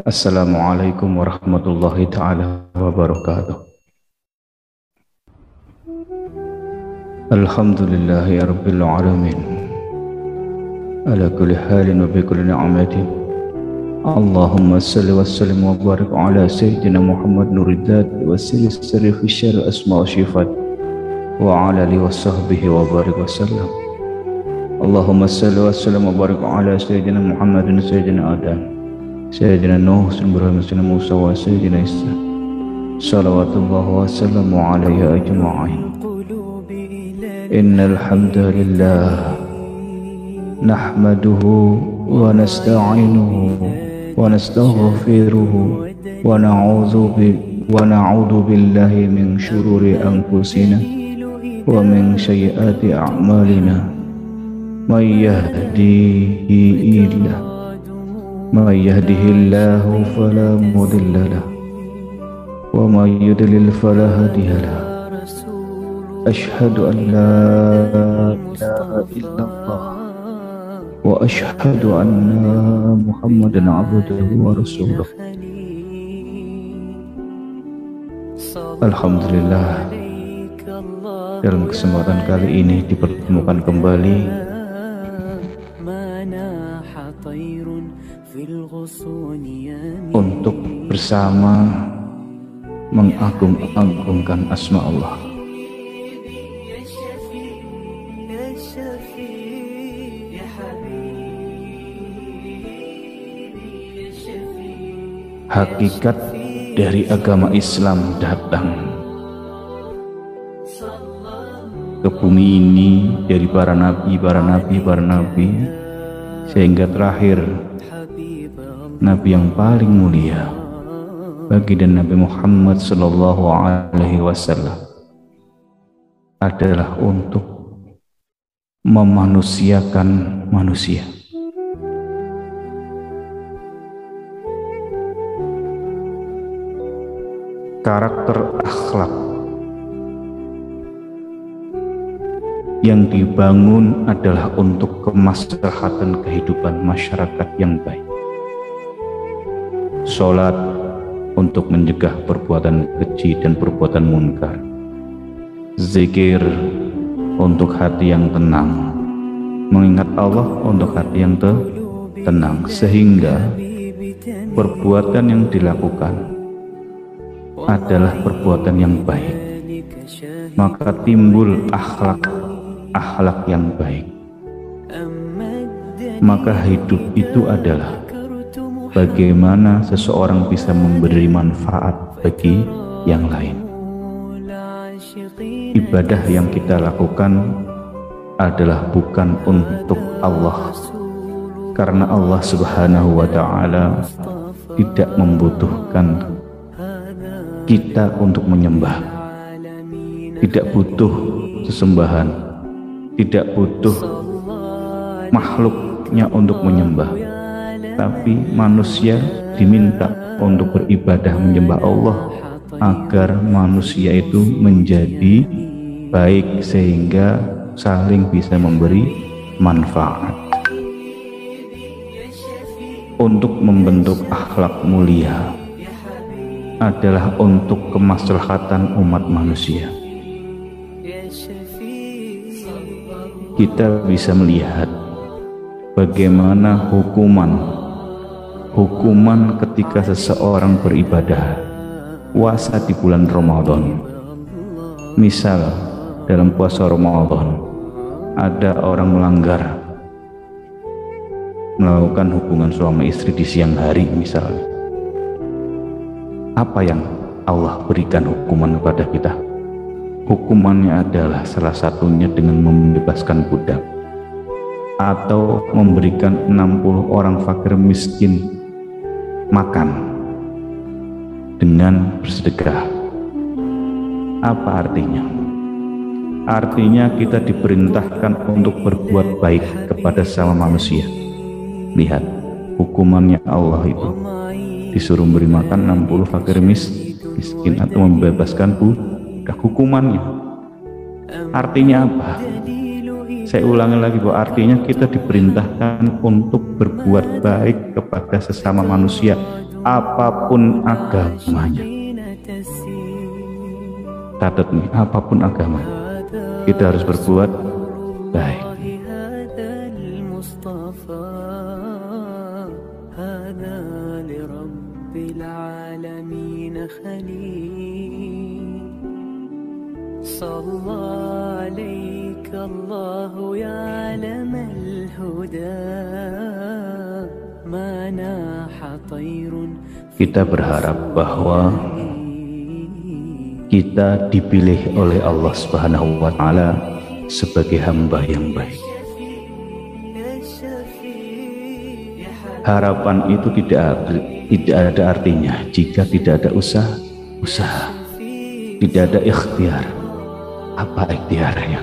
Assalamualaikum warahmatullahi ta'ala wabarakatuh. Alhamdulillahi rabbil alamin. Ala kulli halin wa bi kulli ni'matin. Allahumma salli wa sallim wa barik ala sayyidina Muhammad nuriddat wa sirri fi syarri asma wa syifat wa ala alihi wa sahbihi wa barik wa sallam. Allahumma salli wa sallim wa barik ala sayyidina Muhammadin sayyidina Adam, Sayyidina Nuh, Sayyidina Musa, wa Sayyidina Isa. Salawatullahi wa salamu alaihi ajma'in. Innal hamdalillah nahmaduhu wa nasta'inuhu wa nastaghfiruhu wa na'udzu billahi min syururi anfusina wa min sayyiati a'malina. May yahdihillahu ما يهده الله فلا مضل له وما يضلل فلا هادي له أشهد أن لا إله إلا الله وأشهد أن محمدا عبده ورسوله. Alhamdulillah, dalam kesempatan kali ini dipertemukan kembali untuk bersama mengagung-agungkan asma Allah. Hakikat dari agama Islam datang ke bumi ini dari para nabi, sehingga terakhir Nabi yang paling mulia, baginda Nabi Muhammad sallallahu alaihi wasallam, adalah untuk memanusiakan manusia. Karakter akhlak yang dibangun adalah untuk kemaslahatan kehidupan masyarakat yang baik. Sholat untuk mencegah perbuatan keji dan perbuatan munkar. Zikir untuk hati yang tenang, mengingat Allah untuk hati yang tenang, sehingga perbuatan yang dilakukan adalah perbuatan yang baik, maka timbul akhlak yang baik. Maka hidup itu adalah bagaimana seseorang bisa memberi manfaat bagi yang lain. Ibadah yang kita lakukan adalah bukan untuk Allah, karena Allah Subhanahu wa ta'ala tidak membutuhkan kita untuk menyembah, tidak butuh sesembahan, tidak butuh makhluknya untuk menyembah. Tapi manusia diminta untuk beribadah menyembah Allah agar manusia itu menjadi baik, sehingga saling bisa memberi manfaat. Untuk membentuk akhlak mulia adalah untuk kemaslahatan umat manusia. Kita bisa melihat bagaimana hukuman ketika seseorang beribadah puasa di bulan Ramadan. Misal dalam puasa Ramadan ada orang melakukan hubungan suami istri di siang hari misalnya. Apa yang Allah berikan hukuman kepada kita? Hukumannya adalah salah satunya dengan membebaskan budak, atau memberikan 60 orang fakir miskin makan dengan bersedekah. Apa artinya? Artinya kita diperintahkan untuk berbuat baik kepada sesama manusia. Lihat, hukumannya Allah itu disuruh beri makan 60 fakir miskin atau membebaskan budak. Hukumannya artinya apa? Saya ulangi lagi bahwa artinya kita diperintahkan untuk berbuat baik kepada sesama manusia apapun agamanya. Catat nih, apapun agamanya, kita harus berbuat baik. Kita berharap bahwa kita dipilih oleh Allah Subhanahu wa Ta'ala sebagai hamba yang baik. Harapan itu tidak ada artinya jika tidak ada usaha, tidak ada ikhtiar. Apa ikhtiarnya?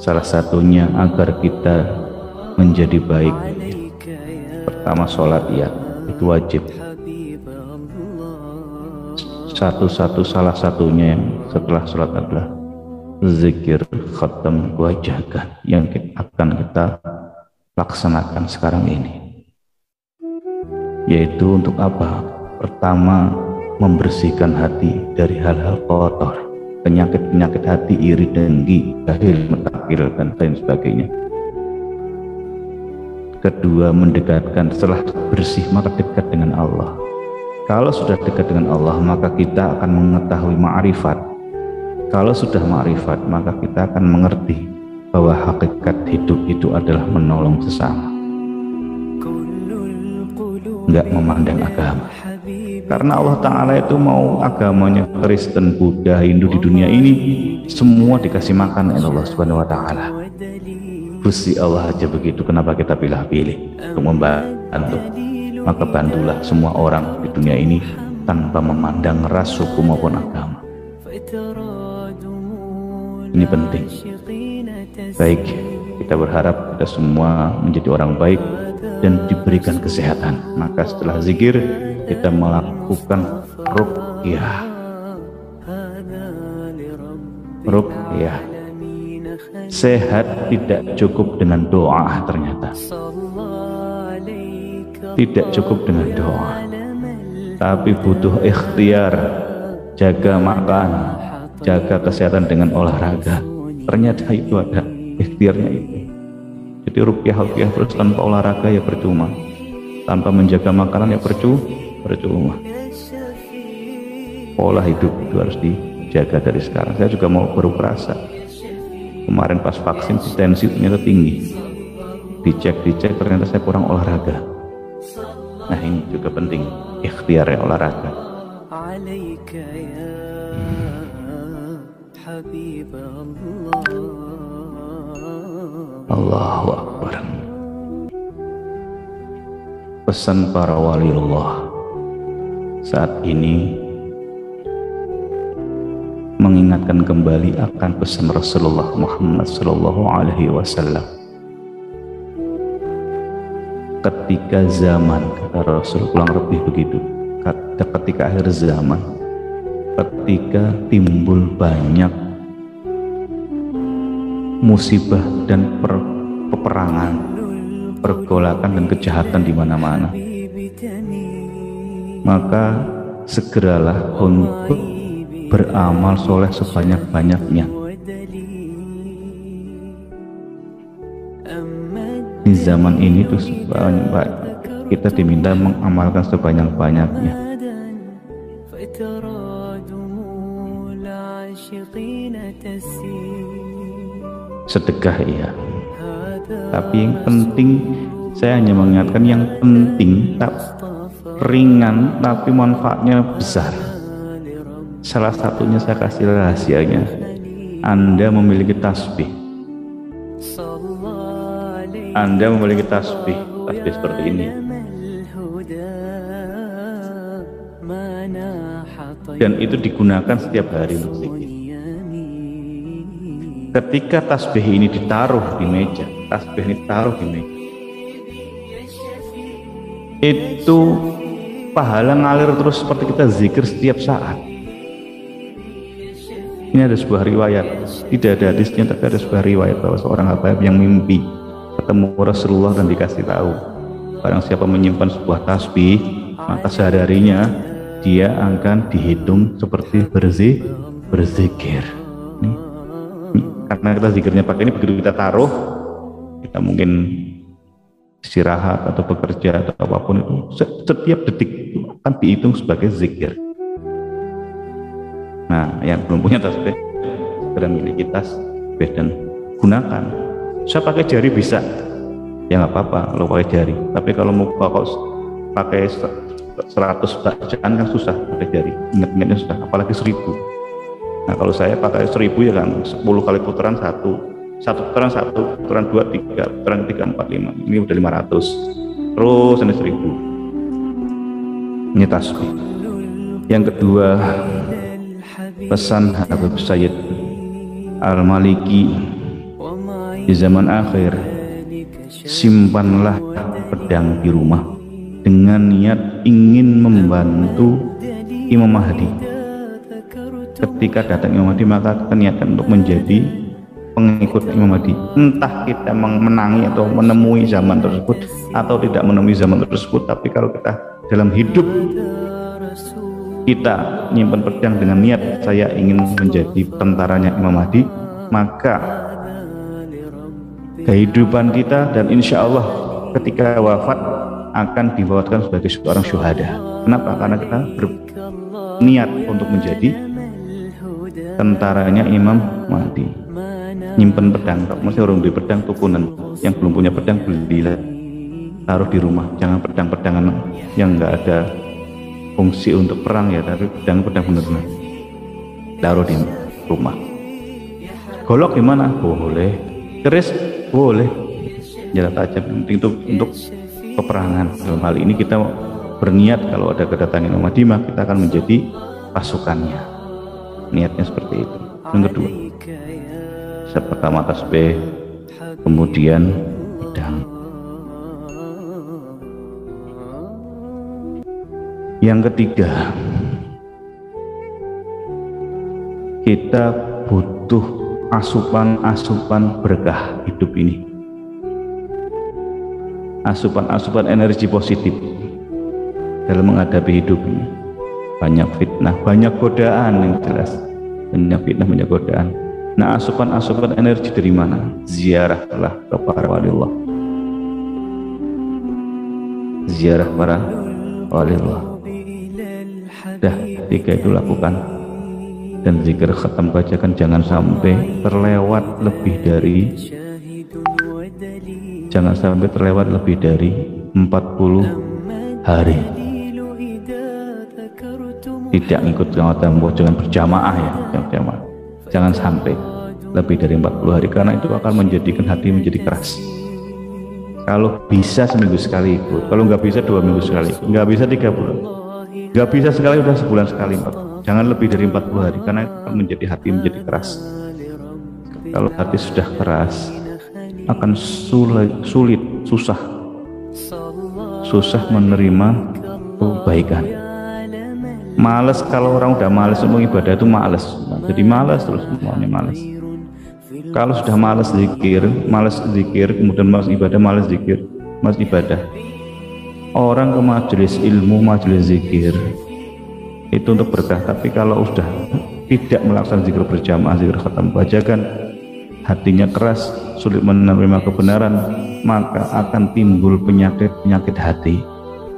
Salah satunya agar kita menjadi baik. Pertama, sholat, ya, itu wajib. Salah satunya yang setelah sholat adalah zikir khatam wajahkan yang akan kita laksanakan sekarang ini, yaitu untuk apa? Pertama, membersihkan hati dari hal-hal kotor, penyakit-penyakit hati, iri, dengki, jahil, mutakhir, dan lain sebagainya. Kedua, mendekatkan. Setelah bersih maka dekat dengan Allah. Kalau sudah dekat dengan Allah, maka kita akan mengetahui ma'rifat. Kalau sudah ma'rifat, maka kita akan mengerti bahwa hakikat hidup itu adalah menolong sesama, enggak memandang agama. Karena Allah Ta'ala itu mau agamanya Kristen, Buddha, Hindu di dunia ini semua dikasih makan oleh Allah Subhanahu wa Ta'ala. Gusti Allah aja begitu, kenapa kita pilih-pilih untuk membantu? Maka bantulah semua orang di dunia ini tanpa memandang ras, suku maupun agama. Ini penting. Baik, kita berharap kita semua menjadi orang baik dan diberikan kesehatan. Maka setelah zikir kita melakukan ruqyah. Ruqyah. Sehat tidak cukup dengan doa, ternyata. Tidak cukup dengan doa, tapi butuh ikhtiar. Jaga makan, jaga kesehatan dengan olahraga. Ternyata itu ada ikhtiarnya itu. Jadi ruqyah terus tanpa olahraga ya percuma, tanpa menjaga makanan ya percuma. Pola hidup itu harus dijaga dari sekarang. Saya juga mau berpuasa. Kemarin pas vaksin tensi ternyata tinggi. Dicek ternyata saya kurang olahraga. Nah, ini juga penting, ikhtiar ya, olahraga. Allahu Akbar. Pesan para waliullah saat ini mengingatkan kembali akan pesan Rasulullah Muhammad sallallahu alaihi wasallam. Ketika zaman, kata Rasul, kurang lebih begitu, ketika akhir zaman, ketika timbul banyak musibah dan peperangan, pergolakan dan kejahatan di mana-mana, maka segeralah untuk beramal soleh sebanyak-banyaknya. Di zaman ini tuh kita diminta mengamalkan sebanyak-banyaknya. Sedekah, iya, tapi yang penting, saya hanya mengingatkan yang penting, ringan tapi manfaatnya besar. Salah satunya saya kasih rahasianya. Anda memiliki tasbih. Anda memiliki tasbih seperti ini, dan itu digunakan setiap hari untuk zikir. Ketika tasbih ini ditaruh di meja, itu pahala ngalir terus seperti kita zikir setiap saat. Ini ada sebuah riwayat, tidak ada hadisnya, tapi ada sebuah riwayat bahwa seorang hamba yang mimpi ketemu Rasulullah dan dikasih tahu, barang siapa menyimpan sebuah tasbih, maka sehari-harinya dia akan dihitung seperti berzikir. Karena kita zikirnya pakai ini, begitu kita taruh, kita mungkin istirahat atau bekerja atau apapun itu, setiap detik itu akan dihitung sebagai zikir. Nah, yang belum punya tasbih, segera miliki tasbih dan gunakan. Saya pakai jari bisa, ya nggak apa-apa kalau pakai jari. Tapi kalau mau pakai 100 bacaan kan susah pakai jari, ingat-ingatnya susah, apalagi 1000. Nah kalau saya pakai 1000 ya kan 10 kali putaran satu putaran 1, putaran 2, 3, putaran 3, 4, 5, ini udah 500, terus ini 1000. Ini tasbih. Yang kedua, pesan Habib Sayyid Al-Maliki di zaman akhir, simpanlah pedang di rumah dengan niat ingin membantu Imam Mahdi. Ketika datang Imam Mahdi, maka kita niatkan untuk menjadi pengikut Imam Mahdi. Entah kita menangi atau menemui zaman tersebut atau tidak menemui zaman tersebut, tapi kalau kita dalam hidup kita nyimpan pedang dengan niat saya ingin menjadi tentaranya Imam Mahdi, maka kehidupan kita dan insya Allah ketika wafat akan dibawakan sebagai seorang syuhada. Kenapa? Karena kita berniat untuk menjadi tentaranya Imam Mahdi. Nyimpen pedang, mesti orang di pedang tukunan. Yang belum punya pedang belilah, taruh di rumah. Jangan pedang-pedangan yang nggak ada fungsi untuk perang ya, tapi pedang-pedang benar-benar taruh di rumah. Golok gimana? Boleh. Keris boleh. Jarak tajam, penting itu untuk peperangan. Dalam hal ini kita berniat kalau ada kedatangan Imam Mahdi, kita akan menjadi pasukannya. Niatnya seperti itu. Yang kedua, pertama tasbih, kemudian pedang. Yang ketiga, kita butuh asupan-asupan berkah hidup ini, asupan-asupan energi positif dalam menghadapi hidup ini. Banyak fitnah, banyak godaan, yang jelas banyak fitnah, banyak godaan. Nah, asupan-asupan energi dari mana? Ziarahlah ke para waliullah, ziarah para waliullah. Dah, 3 itu lakukan. Dan zikir khatam bacakan, jangan sampai terlewat lebih dari 40 hari. Tidak ikut khatam, jangan berjamaah ya, jangan sampai lebih dari 40 hari, karena itu akan menjadikan hati menjadi keras. Kalau bisa seminggu sekali ikut, kalau nggak bisa 2 minggu sekali, nggak bisa 3 bulan, nggak bisa sekali udah sebulan sekali. Jangan lebih dari 40 hari, karena itu akan menjadi hati menjadi keras. Kalau hati sudah keras, akan sulit, susah menerima kebaikan. Males, kalau orang udah males untuk ibadah itu males, jadi males terus, semuanya males. Kalau sudah males zikir, kemudian males ibadah, males zikir, males ibadah. Orang ke majelis ilmu, majelis zikir itu untuk berkah, tapi kalau sudah tidak melaksanakan zikir berjamaah, zikir khatam bacakan, hatinya keras, sulit menerima kebenaran, maka akan timbul penyakit hati.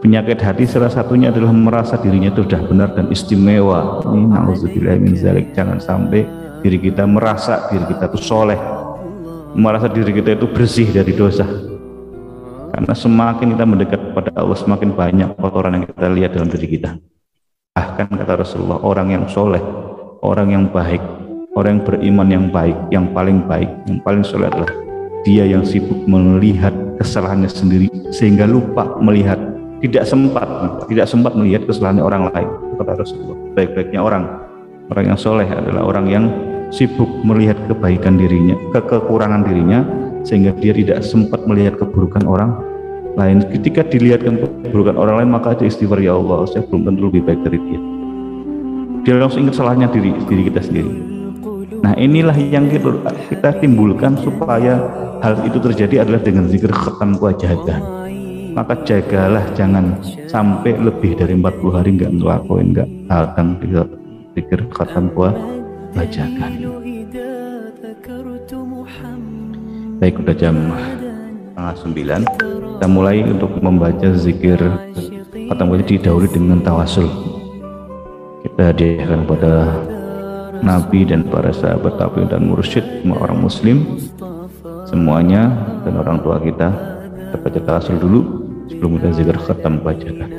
Penyakit hati salah satunya adalah merasa dirinya itu sudah benar dan istimewa. Ini na'udzubillah min dzalik. Jangan sampai diri kita merasa diri kita itu soleh, merasa diri kita itu bersih dari dosa. Karena semakin kita mendekat kepada Allah, semakin banyak kotoran yang kita lihat dalam diri kita. Bahkan kata Rasulullah, orang yang soleh, orang yang baik, orang yang beriman yang baik, yang paling soleh adalah dia yang sibuk melihat kesalahannya sendiri sehingga lupa melihat, tidak sempat melihat kesalahan orang lain. Kata Rasulullah, baik-baiknya orang yang soleh adalah orang yang sibuk melihat kebaikan dirinya, kekurangan dirinya, sehingga dia tidak sempat melihat keburukan orang lain. Ketika dilihatkan keburukan orang lain, maka dia istighfar, ya Allah, saya belum tentu lebih baik dari dia. Dia langsung ingat salahnya diri kita sendiri. Nah, inilah yang kita timbulkan supaya hal itu terjadi adalah dengan zikir khatam kewajahan. maka jagalah jangan sampai lebih dari 40 hari nggak ngelakuin, nggak datang di zikir khatam bacakan. Baik, udah jam 8:30, kita mulai untuk membaca zikir khatam baca. Didahului dengan tawasul. Kita hadiahkan kepada Nabi dan para sahabat tabi'in dan mursyid, semua orang muslim semuanya, dan orang tua kita. Kita baca tawasul dulu sebelum kita zikir khatam bacakan.